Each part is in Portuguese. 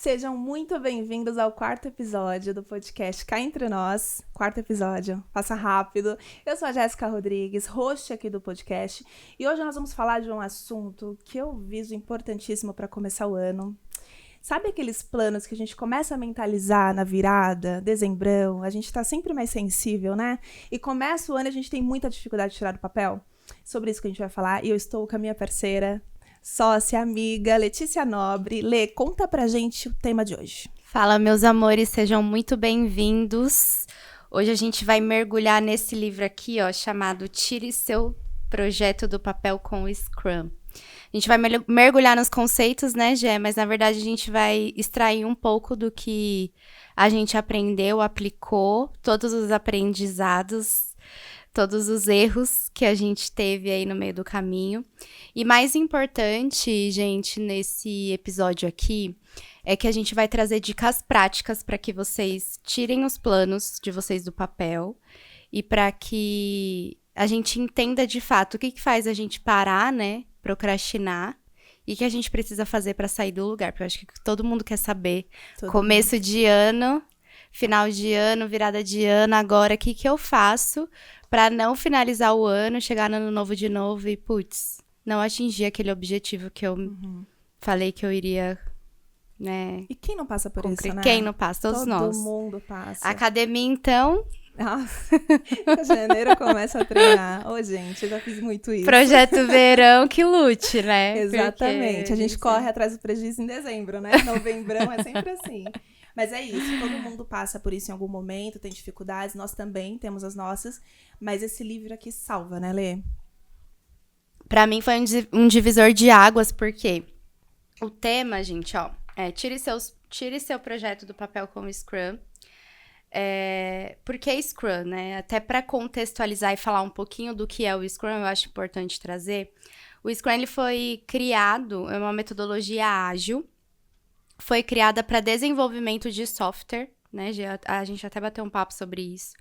Sejam muito bem-vindos ao quarto episódio do podcast Cá Entre Nós. Quarto episódio, passa rápido. Eu sou a Jéssica Rodrigues, host aqui do podcast. E hoje nós vamos falar de um assunto que eu viso importantíssimo para começar o ano. Sabe aqueles planos que a gente começa a mentalizar na virada, dezembrão? A gente tá sempre mais sensível, né? E começa o ano e a gente tem muita dificuldade de tirar do papel. Sobre isso que a gente vai falar. E eu estou com a minha parceira, sócia, amiga, Letícia Nobre. Lê, conta pra gente o tema de hoje. Fala, meus amores, sejam muito bem-vindos. Hoje a gente vai mergulhar nesse livro aqui, ó, chamado Tire Seu Projeto do Papel com o Scrum. A gente vai mergulhar nos conceitos, né, Gé? Mas, na verdade, a gente vai extrair um pouco do que a gente aprendeu, aplicou, todos os aprendizados, todos os erros que a gente teve aí no meio do caminho. E mais importante, gente, nesse episódio aqui, é que a gente vai trazer dicas práticas para que vocês tirem os planos de vocês do papel e para que a gente entenda de fato o que faz a gente parar, né, procrastinar e o que a gente precisa fazer para sair do lugar. Porque eu acho que todo mundo quer saber, começo de ano, final de ano, virada de ano, agora o que eu faço para não finalizar o ano, chegar no ano novo de novo e, putz, não atingir aquele objetivo que eu falei que eu iria, né? E quem não passa por isso, né? Quem não passa? Todos nós. Todo mundo passa. Academia, então. Nossa, janeiro começa a treinar. Ô, gente, eu já fiz muito isso. Projeto verão que lute, né? Exatamente. Porque a gente corre atrás do prejuízo em dezembro, né? Novembrão é sempre assim. Mas é isso, todo mundo passa por isso em algum momento, tem dificuldades, nós também temos as nossas, mas esse livro aqui salva, né, Lê? Pra mim foi um divisor de águas, porque o tema, gente, ó, é tire seu projeto do papel com o Scrum. Por que Scrum, né? Até para contextualizar e falar um pouquinho do que é o Scrum, eu acho importante trazer. O Scrum, ele foi criado, é uma metodologia ágil, foi criada para desenvolvimento de software, né? A gente até bateu um papo sobre isso.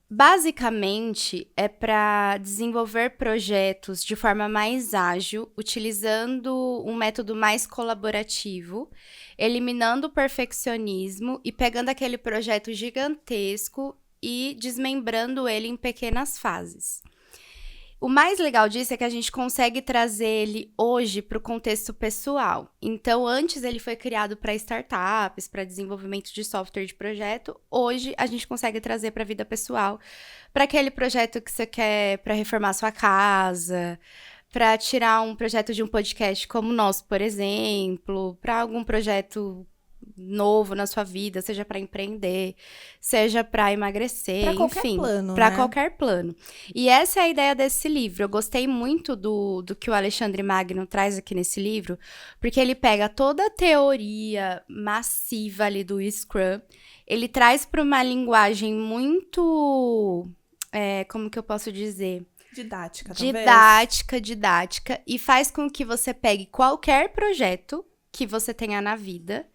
Basicamente, é para desenvolver projetos de forma mais ágil, utilizando um método mais colaborativo, eliminando o perfeccionismo e pegando aquele projeto gigantesco e desmembrando ele em pequenas fases. O mais legal disso é que a gente consegue trazer ele hoje para o contexto pessoal. Então, antes ele foi criado para startups, para desenvolvimento de software de projeto. Hoje, a gente consegue trazer para a vida pessoal, para aquele projeto que você quer para reformar sua casa, para tirar um projeto de um podcast como o nosso, por exemplo, para algum projeto novo na sua vida, seja para empreender, seja para emagrecer, pra qualquer enfim, plano, para né? qualquer plano. E essa é a ideia desse livro. Eu gostei muito do que o Alexandre Magno traz aqui nesse livro, porque ele pega toda a teoria massiva ali do Scrum, ele traz para uma linguagem muito, como que eu posso dizer? Didática, Didática, e faz com que você pegue qualquer projeto que você tenha na vida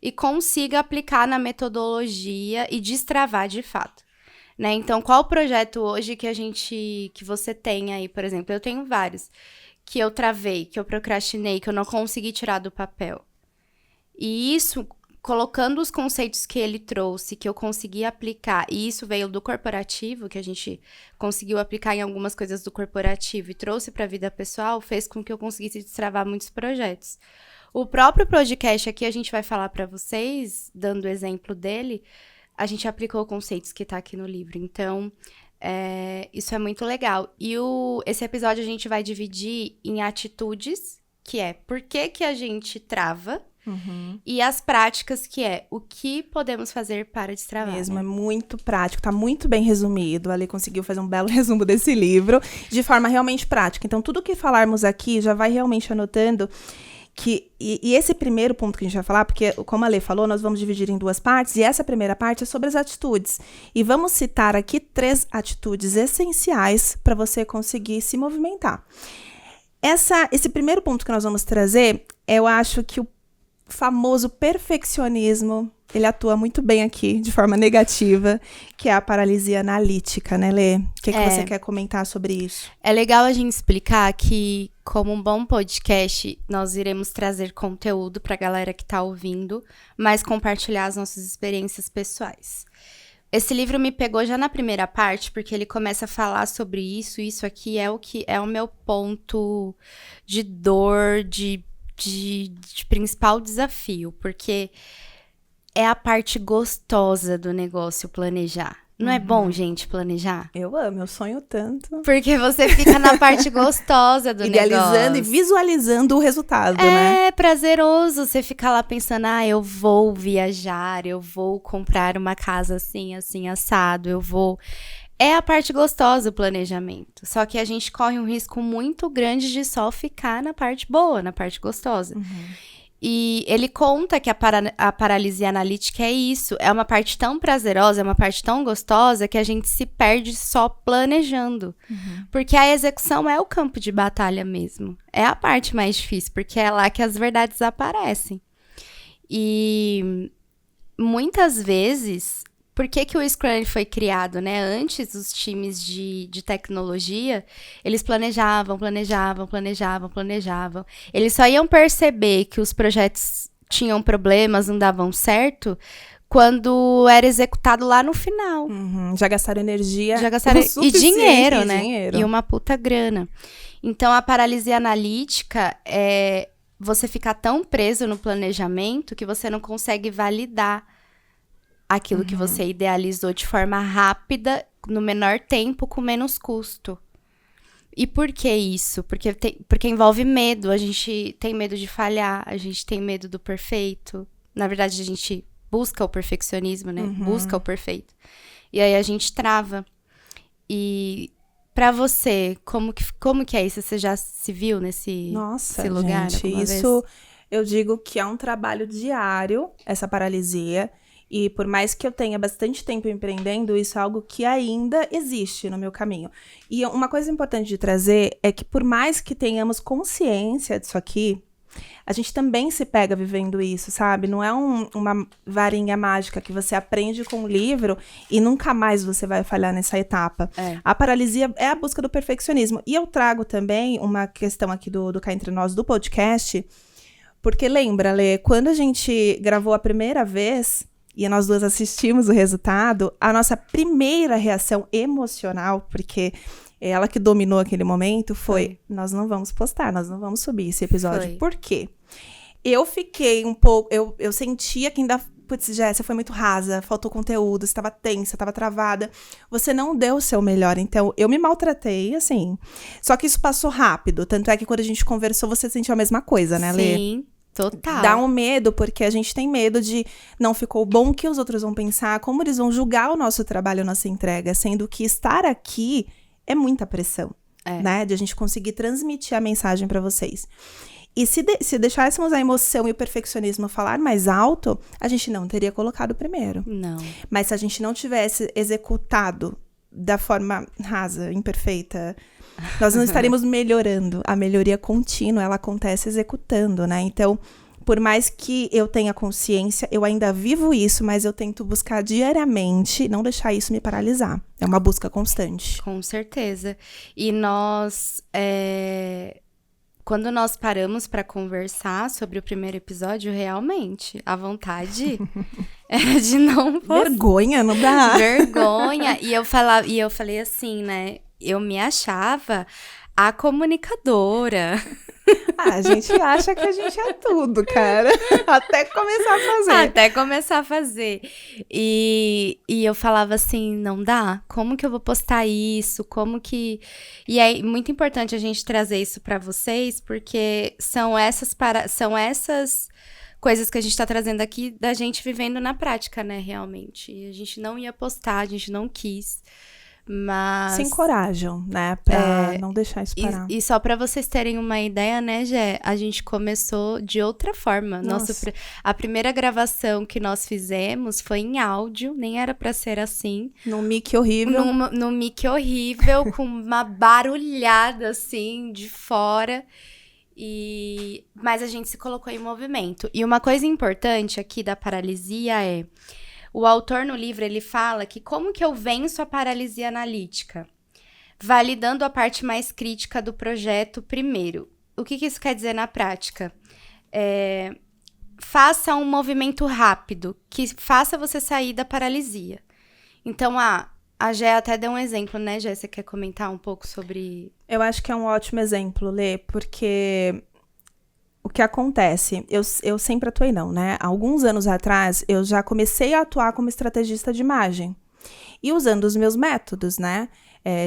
e consiga aplicar na metodologia e destravar de fato, né? Então, qual projeto hoje que você tem aí, por exemplo? Eu tenho vários que eu travei, que eu procrastinei, que eu não consegui tirar do papel. E isso, colocando os conceitos que ele trouxe, que eu consegui aplicar, e isso veio do corporativo, que a gente conseguiu aplicar em algumas coisas do corporativo e trouxe para a vida pessoal, fez com que eu conseguisse destravar muitos projetos. O próprio podcast aqui, a gente vai falar para vocês, dando o exemplo dele, a gente aplicou conceitos que tá aqui no livro. Então, isso é muito legal. E esse episódio a gente vai dividir em atitudes, que é por que a gente trava, e as práticas, que é o que podemos fazer para destravar. Mesmo, né? é muito prático, tá muito bem resumido. A Lê conseguiu fazer um belo resumo desse livro, de forma realmente prática. Então, tudo que falarmos aqui, já vai realmente anotando e esse primeiro ponto que a gente vai falar, porque como a Lê falou, nós vamos dividir em duas partes, e essa primeira parte é sobre as atitudes. E vamos citar aqui 3 atitudes essenciais para você conseguir se movimentar. Esse primeiro ponto que nós vamos trazer, eu acho que o famoso perfeccionismo, ele atua muito bem aqui, de forma negativa, que é a paralisia analítica, né, Lê? O que você quer comentar sobre isso? É legal a gente explicar que como um bom podcast, nós iremos trazer conteúdo pra galera que tá ouvindo, mas compartilhar as nossas experiências pessoais. Esse livro me pegou já na primeira parte, porque ele começa a falar sobre isso aqui é o meu ponto de dor, de principal desafio, porque é a parte gostosa do negócio planejar. Não é bom, gente, planejar? Eu amo, eu sonho tanto. Porque você fica na parte gostosa do Idealizando negócio. e visualizando o resultado, né? É prazeroso você ficar lá pensando, eu vou viajar, eu vou comprar uma casa assim, assim, assado, eu vou... É a parte gostosa do planejamento. Só que a gente corre um risco muito grande de só ficar na parte boa, na parte gostosa. E ele conta que a paralisia analítica é isso. É uma parte tão prazerosa, é uma parte tão gostosa que a gente se perde só planejando. Porque a execução é o campo de batalha mesmo. É a parte mais difícil, porque é lá que as verdades aparecem. E muitas vezes... Por que o Scrum foi criado, né? Antes, os times de tecnologia, eles planejavam. Eles só iam perceber que os projetos tinham problemas, não davam certo, quando era executado lá no final. Já gastaram energia. Já gastaram e dinheiro, né? Dinheiro. E uma puta grana. Então, a paralisia analítica é você ficar tão preso no planejamento que você não consegue validar aquilo que você idealizou de forma rápida, no menor tempo, com menos custo. E por que isso? Porque envolve medo. A gente tem medo de falhar, a gente tem medo do perfeito. Na verdade, a gente busca o perfeccionismo, né? Busca o perfeito. E aí a gente trava. E pra você, como que é isso? Você já se viu nesse lugar? Gente, isso eu digo que é um trabalho diário, essa paralisia. E por mais que eu tenha bastante tempo empreendendo, isso é algo que ainda existe no meu caminho. E uma coisa importante de trazer é que por mais que tenhamos consciência disso aqui, a gente também se pega vivendo isso, sabe? Não é uma varinha mágica que você aprende com um livro e nunca mais você vai falhar nessa etapa. A paralisia é a busca do perfeccionismo. E eu trago também uma questão aqui do Cá Entre Nós, do podcast, porque lembra, Lê, quando a gente gravou a primeira vez... E nós duas assistimos o resultado, a nossa primeira reação emocional, porque é ela que dominou aquele momento, foi: nós não vamos postar, nós não vamos subir esse episódio. Por quê? Eu fiquei um pouco, eu sentia que ainda, putz, Jéssica, foi muito rasa, faltou conteúdo, você estava tensa, estava travada, você não deu o seu melhor, então eu me maltratei, assim. Só que isso passou rápido, tanto é que quando a gente conversou, você sentiu a mesma coisa, né, Lê? Sim. Total. Dá um medo, porque a gente tem medo de não ficou bom, o que os outros vão pensar, como eles vão julgar o nosso trabalho, a nossa entrega, sendo que estar aqui é muita pressão, né? De a gente conseguir transmitir a mensagem para vocês. E se deixássemos a emoção e o perfeccionismo falar mais alto, a gente não teria colocado primeiro. Não. Mas se a gente não tivesse executado da forma rasa, imperfeita, nós não estaríamos melhorando. A melhoria contínua, ela acontece executando, né? Então, por mais que eu tenha consciência, eu ainda vivo isso, mas eu tento buscar diariamente, não deixar isso me paralisar. É uma busca constante. Com certeza. E nós... Quando nós paramos para conversar sobre o primeiro episódio, realmente, a vontade era de não postar. Vergonha, não dá. Vergonha. E eu falei assim, né? Eu me achava a comunicadora. A gente acha que a gente é tudo, cara. Até começar a fazer. E eu falava assim, não dá? Como que eu vou postar isso? Como que... E é muito importante a gente trazer isso pra vocês, porque são essas coisas que a gente tá trazendo aqui da gente vivendo na prática, né, realmente. E a gente não ia postar, a gente não quis. Mas... Se encorajam, né? Pra não deixar isso parar. E só pra vocês terem uma ideia, né, Gé? A gente começou de outra forma. A primeira gravação que nós fizemos foi em áudio, nem era pra ser assim. Num mic horrível. Num mic horrível, com uma barulhada, assim, de fora. Mas a gente se colocou em movimento. E uma coisa importante aqui da paralisia é... O autor no livro, ele fala que como que eu venço a paralisia analítica? validando a parte mais crítica do projeto primeiro. O que isso quer dizer na prática? Faça um movimento rápido, que faça você sair da paralisia. Então, a Gé até deu um exemplo, né, Gé? Você quer comentar um pouco sobre... Eu acho que é um ótimo exemplo, Lê, porque o que acontece, eu sempre atuei não, né? Há alguns anos atrás, eu já comecei a atuar como estrategista de imagem. E usando os meus métodos, né?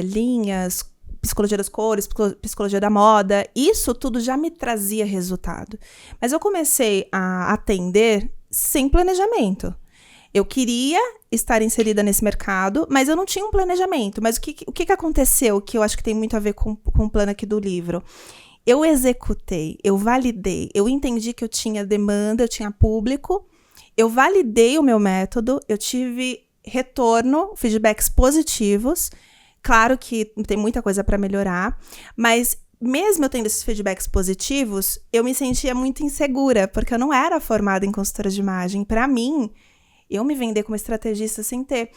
Linhas, psicologia das cores, psicologia da moda, isso tudo já me trazia resultado. Mas eu comecei a atender sem planejamento. Eu queria estar inserida nesse mercado, mas eu não tinha um planejamento. Mas o que aconteceu, que eu acho que tem muito a ver com o plano aqui do livro? Eu executei, eu validei, eu entendi que eu tinha demanda, eu tinha público, eu validei o meu método, eu tive retorno, feedbacks positivos. Claro que tem muita coisa para melhorar, mas mesmo eu tendo esses feedbacks positivos, eu me sentia muito insegura, porque eu não era formada em consultora de imagem. Para mim, eu me vender como estrategista sem ter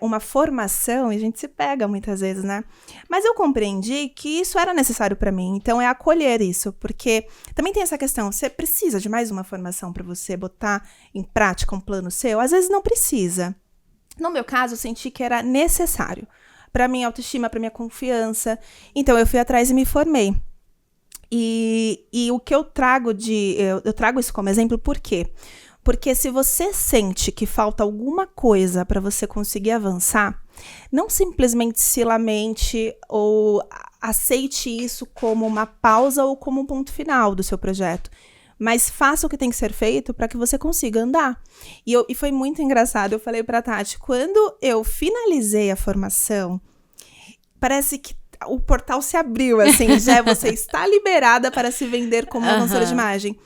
uma formação, e a gente se pega muitas vezes, né? Mas eu compreendi que isso era necessário para mim, então é acolher isso, porque também tem essa questão, você precisa de mais uma formação para você botar em prática um plano seu? Às vezes não precisa. No meu caso, eu senti que era necessário para minha autoestima, para minha confiança. Então, eu fui atrás e me formei. E o que eu trago eu trago isso como exemplo, por quê? Porque se você sente que falta alguma coisa para você conseguir avançar, não simplesmente se lamente ou aceite isso como uma pausa ou como um ponto final do seu projeto. Mas faça o que tem que ser feito para que você consiga andar. E foi muito engraçado, eu falei para a Tati, quando eu finalizei a formação, parece que o portal se abriu, assim, já você está liberada para se vender como uma consultora de imagem.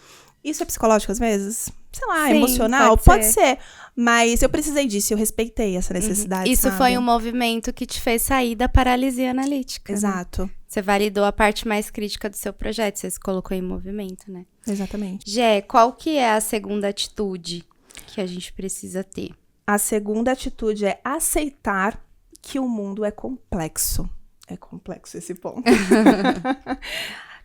Isso é psicológico às vezes? Sei lá, sim, emocional? Pode ser. Mas eu precisei disso, eu respeitei essa necessidade, Isso sabe? foi um movimento que te fez sair da paralisia analítica. Exato. Né? Você validou a parte mais crítica do seu projeto, você se colocou em movimento, né? Exatamente. Gé, qual que é a segunda atitude que a gente precisa ter? A segunda atitude é aceitar que o mundo é complexo. É complexo esse ponto.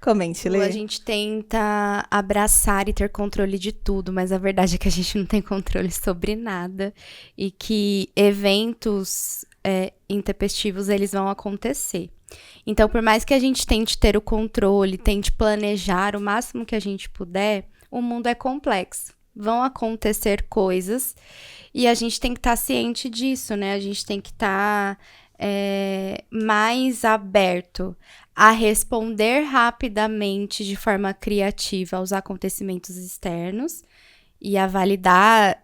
Comente, Lê. A gente tenta abraçar e ter controle de tudo, mas a verdade é que a gente não tem controle sobre nada e que eventos intempestivos, eles vão acontecer. Então, por mais que a gente tente ter o controle, tente planejar o máximo que a gente puder, o mundo é complexo. Vão acontecer coisas e a gente tem que estar ciente disso, né? A gente tem que estar mais aberto a responder rapidamente de forma criativa aos acontecimentos externos e a validar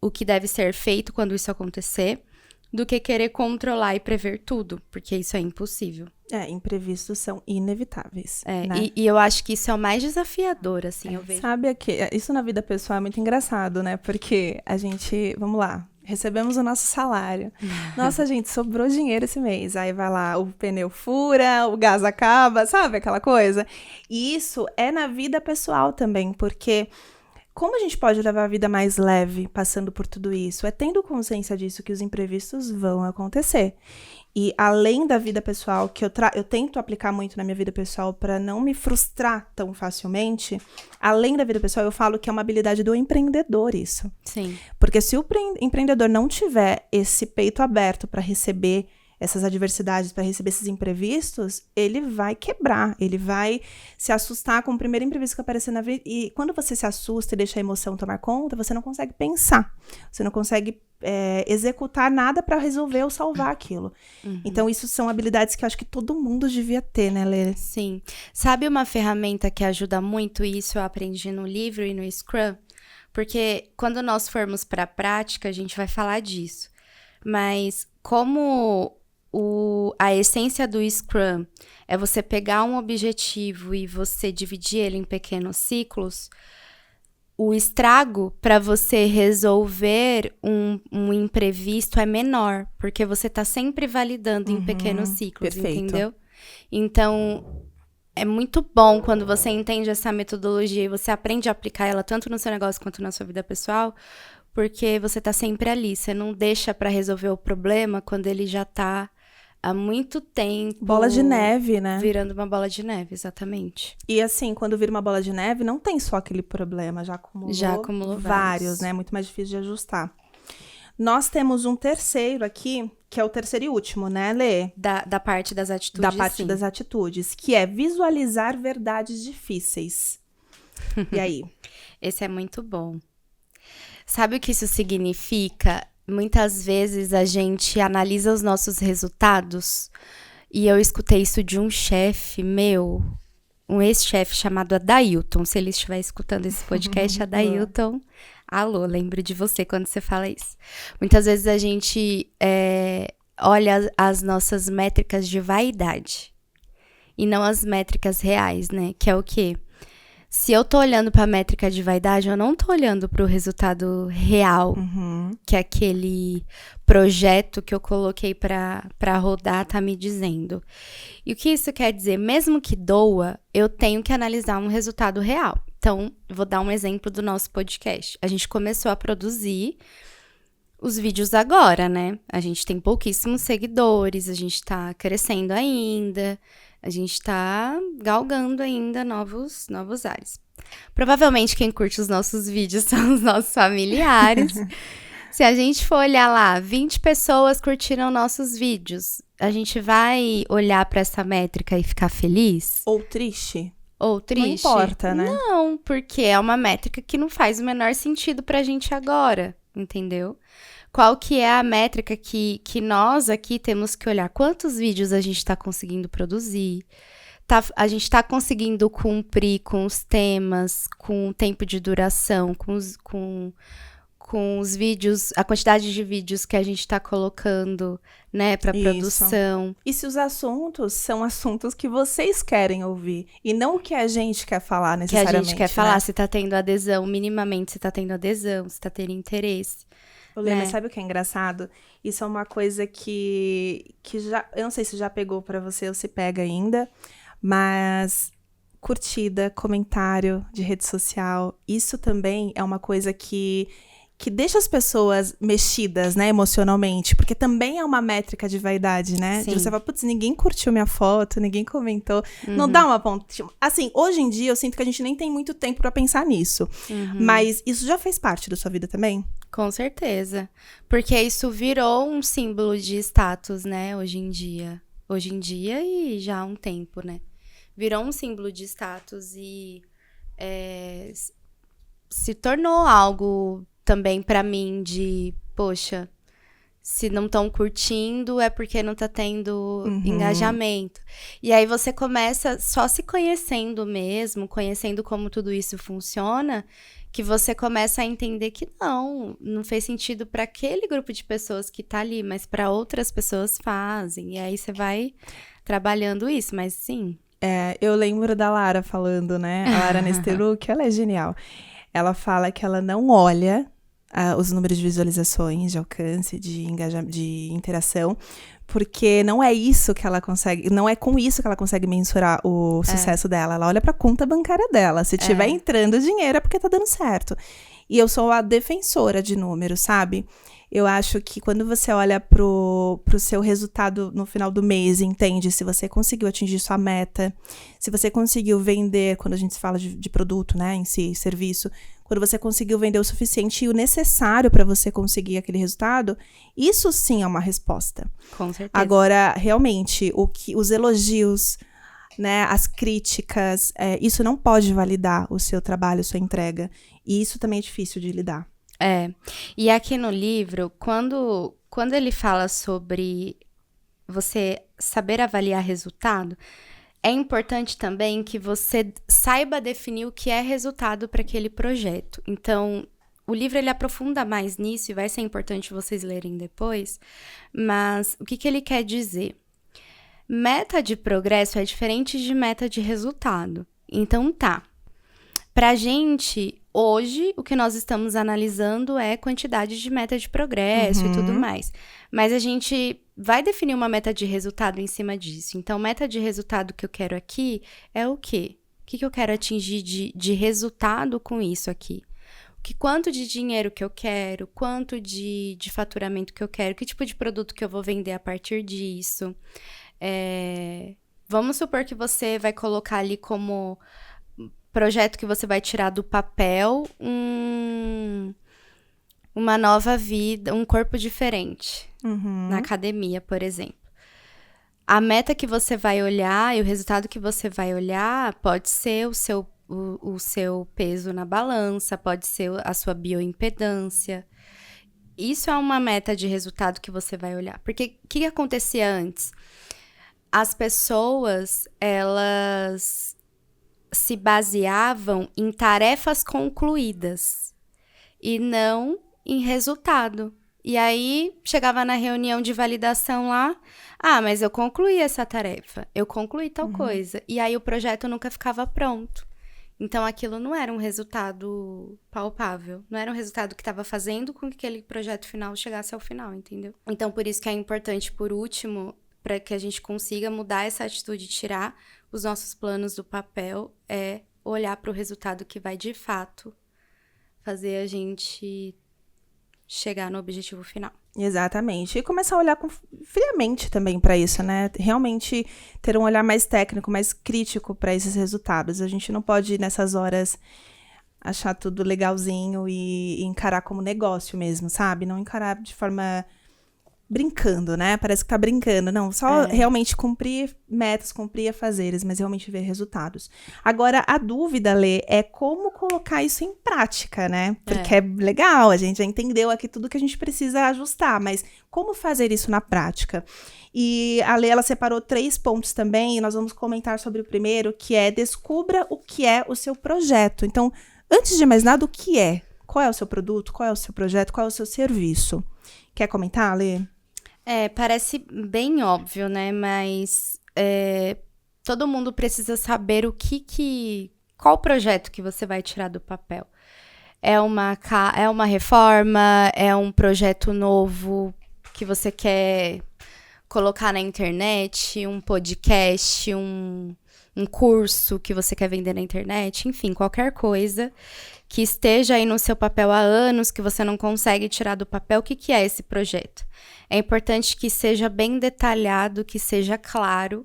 o que deve ser feito quando isso acontecer, do que querer controlar e prever tudo, porque isso é impossível. Imprevistos são inevitáveis. Né? E eu acho que isso é o mais desafiador, assim, eu vejo. Sabe, isso na vida pessoal é muito engraçado, né? Porque a gente, vamos lá, recebemos o nosso salário. Nossa, gente, sobrou dinheiro esse mês. Aí vai lá, o pneu fura, o gás acaba, sabe aquela coisa? E isso é na vida pessoal também, porque como a gente pode levar a vida mais leve passando por tudo isso? É tendo consciência disso que os imprevistos vão acontecer. E além da vida pessoal, que eu tento aplicar muito na minha vida pessoal para não me frustrar tão facilmente, além da vida pessoal, eu falo que é uma habilidade do empreendedor isso. Sim. Porque se o empreendedor não tiver esse peito aberto para receber essas adversidades, para receber esses imprevistos, ele vai quebrar, ele vai se assustar com o primeiro imprevisto que aparecer na vida. E quando você se assusta e deixa a emoção tomar conta, você não consegue pensar, você não consegue executar nada para resolver ou salvar aquilo. Uhum. Então, isso são habilidades que eu acho que todo mundo devia ter, né, Lê? Sim. Sabe uma ferramenta que ajuda muito isso? Eu aprendi no livro e no Scrum? Porque quando nós formos para a prática, a gente vai falar disso. Mas como a essência do Scrum é você pegar um objetivo e você dividir ele em pequenos ciclos, o estrago para você resolver um imprevisto é menor, porque você está sempre validando em pequenos ciclos, perfeito. Entendeu? Então, é muito bom quando você entende essa metodologia e você aprende a aplicar ela tanto no seu negócio quanto na sua vida pessoal, porque você está sempre ali, você não deixa para resolver o problema quando ele já está há muito tempo. Bola de neve, né? Virando uma bola de neve, exatamente. E assim, quando vira uma bola de neve, não tem só aquele problema, já acumulou vários, né? Muito mais difícil de ajustar. Nós temos um terceiro aqui, que é o terceiro e último, né, Lê? Da parte das atitudes, Da parte das atitudes, que é visualizar verdades difíceis. E aí? Esse é muito bom. Sabe o que isso significa? Muitas vezes a gente analisa os nossos resultados, e eu escutei isso de um chefe meu, um ex-chefe chamado Adailton. Se ele estiver escutando esse podcast, Adailton, alô, lembro de você quando você fala isso. Muitas vezes a gente olha as nossas métricas de vaidade e não as métricas reais, né? Que é o quê? Se eu tô olhando pra métrica de vaidade, eu não tô olhando pro resultado real, que é aquele projeto que eu coloquei pra rodar tá me dizendo. E o que isso quer dizer? Mesmo que doa, eu tenho que analisar um resultado real. Então, vou dar um exemplo do nosso podcast. A gente começou a produzir os vídeos agora, né? A gente tem pouquíssimos seguidores, a gente tá crescendo ainda. A gente tá galgando ainda novos ares. Provavelmente quem curte os nossos vídeos são os nossos familiares. Se a gente for olhar lá, 20 pessoas curtiram nossos vídeos, a gente vai olhar pra essa métrica e ficar feliz? Ou triste? Ou triste? Não importa, né? Não, porque é uma métrica que não faz o menor sentido pra gente agora, entendeu? Qual que é a métrica que nós aqui temos que olhar? Quantos vídeos a gente está conseguindo produzir? A gente está conseguindo cumprir com os temas, com o tempo de duração, com os vídeos, a quantidade de vídeos que a gente está colocando, né, para produção. E se os assuntos são assuntos que vocês querem ouvir e não o que a gente quer falar necessariamente, que a gente quer falar, né? se tá tendo adesão, minimamente se tá tendo adesão, se tá tendo interesse. Lê, mas sabe o que é engraçado? Isso é uma coisa que já... Eu não sei se já pegou pra você ou se pega ainda, mas curtida, comentário de rede social, isso também é uma coisa que deixa as pessoas mexidas, né, emocionalmente, porque também é uma métrica de vaidade, né? Sim. De você falar, putz, ninguém curtiu minha foto, ninguém comentou. Não dá uma ponte. Assim, hoje em dia eu sinto que a gente nem tem muito tempo pra pensar nisso. Mas isso já fez parte da sua vida também? Com certeza. Porque isso virou um símbolo de status, né, hoje em dia. Hoje em dia e já há um tempo, né? Virou um símbolo de status e se tornou algo também pra mim de, poxa, se não estão curtindo é porque não tá tendo engajamento. E aí você começa só se conhecendo mesmo, conhecendo como tudo isso funciona, que você começa a entender que não fez sentido para aquele grupo de pessoas que tá ali, mas para outras pessoas fazem. E aí você vai trabalhando isso, mas sim. Eu lembro da Lara falando, né? A Lara Nesteruk, ela é genial. Ela fala que ela não olha os números de visualizações, de alcance, de engajamento, de interação, porque não é isso que ela consegue, não é com isso que ela consegue mensurar o sucesso dela. Ela olha pra conta bancária dela. Se tiver entrando dinheiro é porque tá dando certo. E eu sou a defensora de números, sabe? Eu acho que quando você olha pro seu resultado no final do mês, entende se você conseguiu atingir sua meta, se você conseguiu vender, quando a gente fala de produto, né, em si, serviço, quando você conseguiu vender o suficiente e o necessário para você conseguir aquele resultado, isso sim é uma resposta. Com certeza. Agora, realmente, os elogios, né, as críticas, isso não pode validar o seu trabalho, sua entrega. E isso também é difícil de lidar. E aqui no livro, quando ele fala sobre você saber avaliar resultado, é importante também que você saiba definir o que é resultado para aquele projeto. Então, o livro ele aprofunda mais nisso e vai ser importante vocês lerem depois, mas o que ele quer dizer? Meta de progresso é diferente de meta de resultado. Então, pra gente, hoje, o que nós estamos analisando é quantidade de meta de progresso e tudo mais. Mas a gente vai definir uma meta de resultado em cima disso. Então, meta de resultado que eu quero aqui é o quê? O que eu quero atingir de resultado com isso aqui? Quanto de dinheiro que eu quero, quanto de faturamento que eu quero, que tipo de produto que eu vou vender a partir disso. Vamos supor que você vai colocar ali como projeto que você vai tirar do papel uma nova vida, um corpo diferente na academia, por exemplo. A meta que você vai olhar e o resultado que você vai olhar pode ser o seu peso na balança, pode ser a sua bioimpedância. Isso é uma meta de resultado que você vai olhar. Porque o que acontecia antes? As pessoas, elas se baseavam em tarefas concluídas e não em resultado. E aí, chegava na reunião de validação lá, mas eu concluí essa tarefa, eu concluí tal coisa. E aí, o projeto nunca ficava pronto. Então, aquilo não era um resultado palpável, não era um resultado que estava fazendo com que aquele projeto final chegasse ao final, entendeu? Então, por isso que é importante, por último, para que a gente consiga mudar essa atitude, tirar os nossos planos do papel, é olhar para o resultado que vai, de fato, fazer a gente chegar no objetivo final. Exatamente. E começar a olhar friamente também para isso, né? Realmente ter um olhar mais técnico, mais crítico para esses resultados. A gente não pode, nessas horas, achar tudo legalzinho e encarar como negócio mesmo, sabe? Não encarar de forma brincando, né? Parece que tá brincando. Não, só realmente cumprir metas, cumprir afazeres, mas realmente ver resultados. Agora, a dúvida, Lê, é como colocar isso em prática, né? Porque é legal, a gente já entendeu aqui tudo que a gente precisa ajustar, mas como fazer isso na prática? E a Lê, ela separou 3 pontos também, e nós vamos comentar sobre o primeiro, que é descubra o que é o seu projeto. Então, antes de mais nada, o que é? Qual é o seu produto? Qual é o seu projeto? Qual é o seu serviço? Quer comentar, Lê? Parece bem óbvio, né? Mas todo mundo precisa saber qual projeto que você vai tirar do papel. É uma reforma? É um projeto novo que você quer colocar na internet? Um podcast? Um curso que você quer vender na internet? Enfim, qualquer coisa que esteja aí no seu papel há anos, que você não consegue tirar do papel. O que é esse projeto? É importante que seja bem detalhado, que seja claro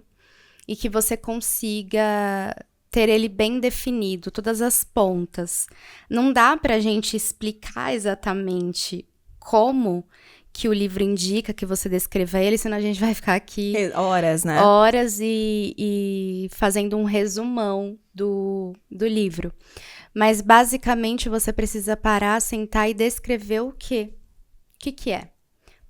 e que você consiga ter ele bem definido, todas as pontas. Não dá pra gente explicar exatamente como que o livro indica que você descreva ele, senão a gente vai ficar aqui horas, né? Horas e fazendo um resumão do livro. Mas, basicamente, você precisa parar, sentar e descrever o quê? O que é?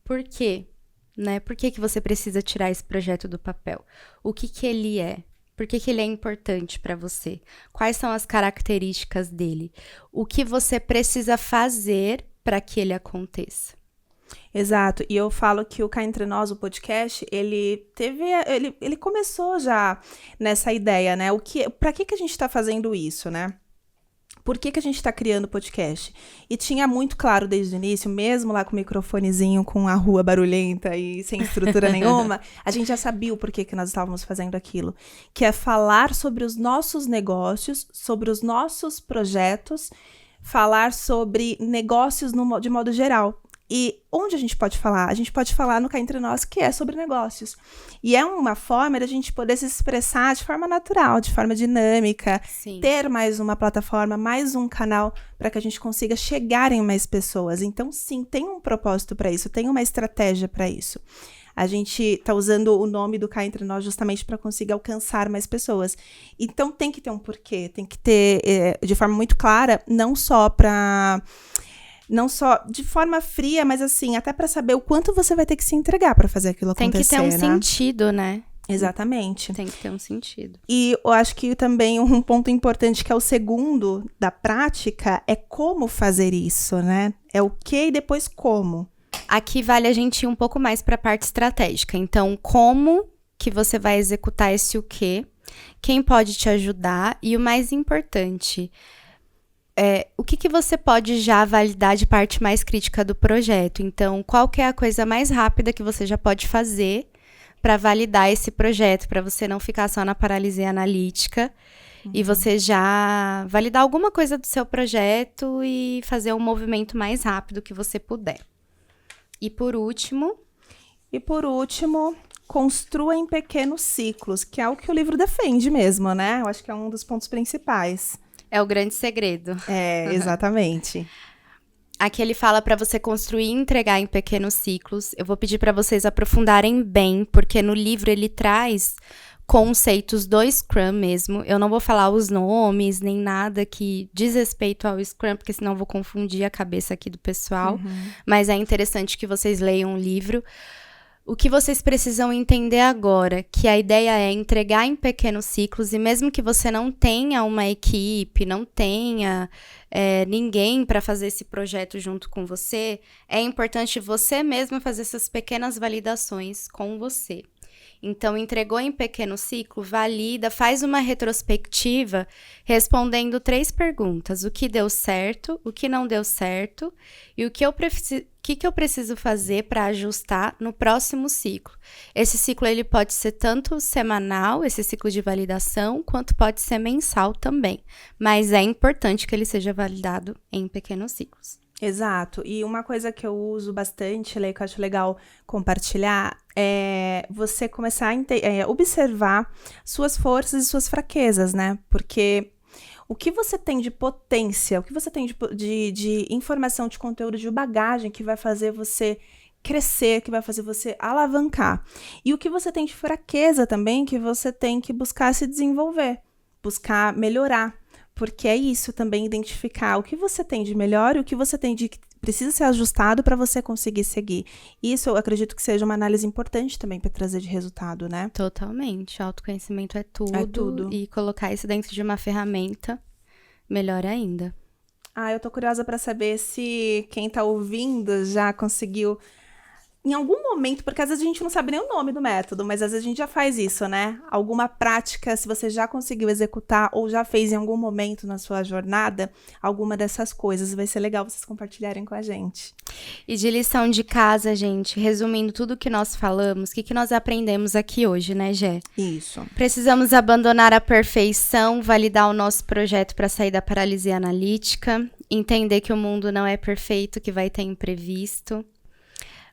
Por quê? Né? Por que você precisa tirar esse projeto do papel? O que ele é? Por que ele é importante para você? Quais são as características dele? O que você precisa fazer para que ele aconteça? Exato, e eu falo que o Cá Entre Nós, o podcast, ele começou já nessa ideia, né? Para que a gente está fazendo isso, né? Por que a gente está criando podcast? E tinha muito claro desde o início, mesmo lá com o microfonezinho, com a rua barulhenta e sem estrutura nenhuma, a gente já sabia o porquê que nós estávamos fazendo aquilo. Que é falar sobre os nossos negócios, sobre os nossos projetos, falar sobre negócios de modo geral. E onde a gente pode falar? A gente pode falar no Cá Entre Nós, que é sobre negócios. E é uma forma de a gente poder se expressar de forma natural, de forma dinâmica, Sim. Ter mais uma plataforma, mais um canal para que a gente consiga chegar em mais pessoas. Então, sim, tem um propósito para isso, tem uma estratégia para isso. A gente está usando o nome do Cá Entre Nós justamente para conseguir alcançar mais pessoas. Então, tem que ter um porquê, tem que ter de forma muito clara, não só de forma fria, mas assim, até para saber o quanto você vai ter que se entregar para fazer aquilo acontecer, Tem que ter um sentido, né? Exatamente. Tem que ter um sentido. E eu acho que também um ponto importante, que é o segundo da prática, é como fazer isso, né? É o que e depois como. Aqui vale a gente ir um pouco mais para a parte estratégica. Então, como que você vai executar esse o quê? Quem pode te ajudar? E o mais importante, o que você pode já validar de parte mais crítica do projeto? Então, qual que é a coisa mais rápida que você já pode fazer para validar esse projeto, para você não ficar só na paralisia analítica e você já validar alguma coisa do seu projeto e fazer um movimento mais rápido que você puder. E por último, construa em pequenos ciclos, que é o que o livro defende mesmo, né? Eu acho que é um dos pontos principais. é o grande segredo. É, exatamente. Aqui ele fala para você construir e entregar em pequenos ciclos. Eu vou pedir para vocês aprofundarem bem, porque no livro ele traz conceitos do Scrum mesmo. Eu não vou falar os nomes, nem nada que diz respeito ao Scrum, porque senão eu vou confundir a cabeça aqui do pessoal. Mas é interessante que vocês leiam o livro. O que vocês precisam entender agora, que a ideia é entregar em pequenos ciclos, e mesmo que você não tenha uma equipe, não tenha ninguém para fazer esse projeto junto com você, é importante você mesmo fazer essas pequenas validações com você. Então, entregou em pequeno ciclo, valida, faz uma retrospectiva respondendo 3 perguntas. O que deu certo, o que não deu certo e o que eu preciso fazer para ajustar no próximo ciclo. Esse ciclo ele pode ser tanto semanal, esse ciclo de validação, quanto pode ser mensal também. Mas é importante que ele seja validado em pequenos ciclos. Exato. E uma coisa que eu uso bastante, Lê, que eu acho legal compartilhar, é você começar a observar suas forças e suas fraquezas, né? Porque o que você tem de potência, o que você tem de informação, de conteúdo, de bagagem que vai fazer você crescer, que vai fazer você alavancar. E o que você tem de fraqueza também, que você tem que buscar se desenvolver, buscar melhorar. Porque é isso também, identificar o que você tem de melhor e o que você tem de que precisa ser ajustado para você conseguir seguir. Isso eu acredito que seja uma análise importante também para trazer de resultado, né? Totalmente. Autoconhecimento é tudo. É tudo. E colocar isso dentro de uma ferramenta, melhor ainda. Eu tô curiosa para saber se quem tá ouvindo já conseguiu em algum momento, porque às vezes a gente não sabe nem o nome do método, mas às vezes a gente já faz isso, né? Alguma prática, se você já conseguiu executar ou já fez em algum momento na sua jornada, alguma dessas coisas, vai ser legal vocês compartilharem com a gente. E de lição de casa, gente, resumindo tudo que nós falamos, o que nós aprendemos aqui hoje, né, Gé? Isso. Precisamos abandonar a perfeição, validar o nosso projeto para sair da paralisia analítica, entender que o mundo não é perfeito, que vai ter imprevisto.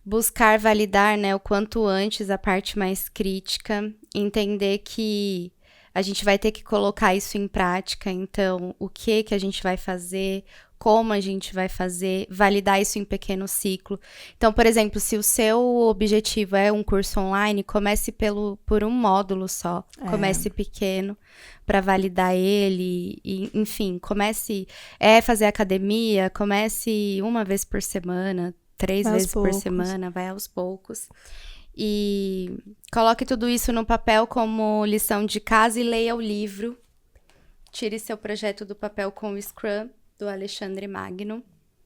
Buscar validar, né, o quanto antes a parte mais crítica, entender que a gente vai ter que colocar isso em prática, então o que a gente vai fazer, como a gente vai fazer, validar isso em pequeno ciclo. Então, por exemplo, se o seu objetivo é um curso online, comece por um módulo só, comece pequeno para validar ele, e, enfim, comece fazer academia, comece uma vez por semana, 3 vezes por semana, vai aos poucos. E coloque tudo isso no papel como lição de casa e leia o livro. Tire seu projeto do papel com o Scrum, do Alexandre Magno.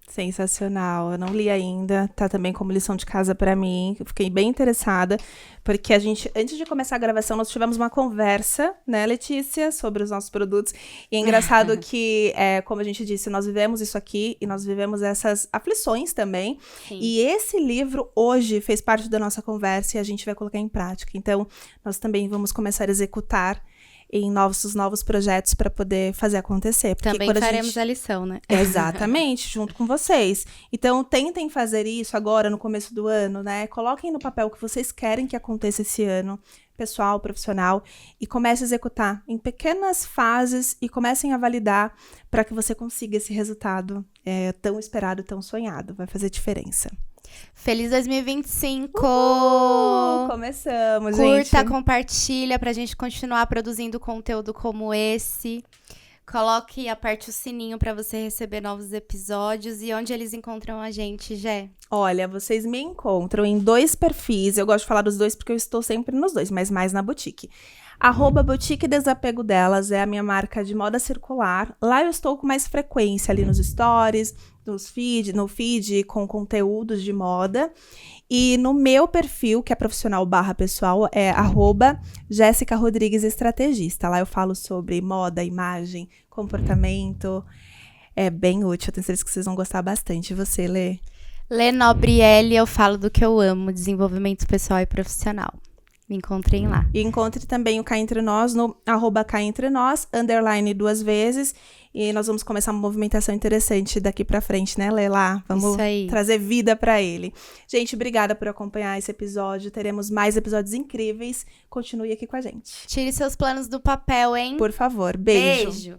Sensacional, eu não li ainda, tá também como lição de casa pra mim, eu fiquei bem interessada, porque a gente, antes de começar a gravação, nós tivemos uma conversa, né, Letícia, sobre os nossos produtos, e é engraçado que, como a gente disse, nós vivemos isso aqui, e nós vivemos essas aflições também, Sim. E esse livro, hoje, fez parte da nossa conversa, e a gente vai colocar em prática, então, nós também vamos começar a executar em novos projetos para poder fazer acontecer. Porque também faremos a lição, né? Exatamente, junto com vocês. Então, tentem fazer isso agora, no começo do ano, né? Coloquem no papel o que vocês querem que aconteça esse ano, pessoal, profissional, e comece a executar em pequenas fases e comecem a validar para que você consiga esse resultado tão esperado, tão sonhado. Vai fazer diferença. Feliz 2025! Começamos, gente. Curta, compartilha pra gente continuar produzindo conteúdo como esse. Coloque e aperte o sininho pra você receber novos episódios. E onde eles encontram a gente, Gé? Olha, vocês me encontram em 2 perfis. Eu gosto de falar dos 2 porque eu estou sempre nos 2, mas mais na boutique. @Boutique Desapego Delas é a minha marca de moda circular. Lá eu estou com mais frequência ali nos stories, no feed com conteúdos de moda. E no meu perfil, que é profissional /pessoal, é @Jéssica Rodrigues Estrategista. Lá eu falo sobre moda, imagem, comportamento. É bem útil, eu tenho certeza que vocês vão gostar bastante. E você, Lê? Lê Nobrielli, eu falo do que eu amo, desenvolvimento pessoal e profissional. Me encontrem lá. E encontre também o Cá Entre Nós no @CáEntreNós, _ 2 vezes. E nós vamos começar uma movimentação interessante daqui pra frente, né, Leila? Vamos Isso aí. trazer vida pra ele. Gente, obrigada por acompanhar esse episódio. Teremos mais episódios incríveis. Continue aqui com a gente. Tire seus planos do papel, hein? Por favor, beijo. Beijo.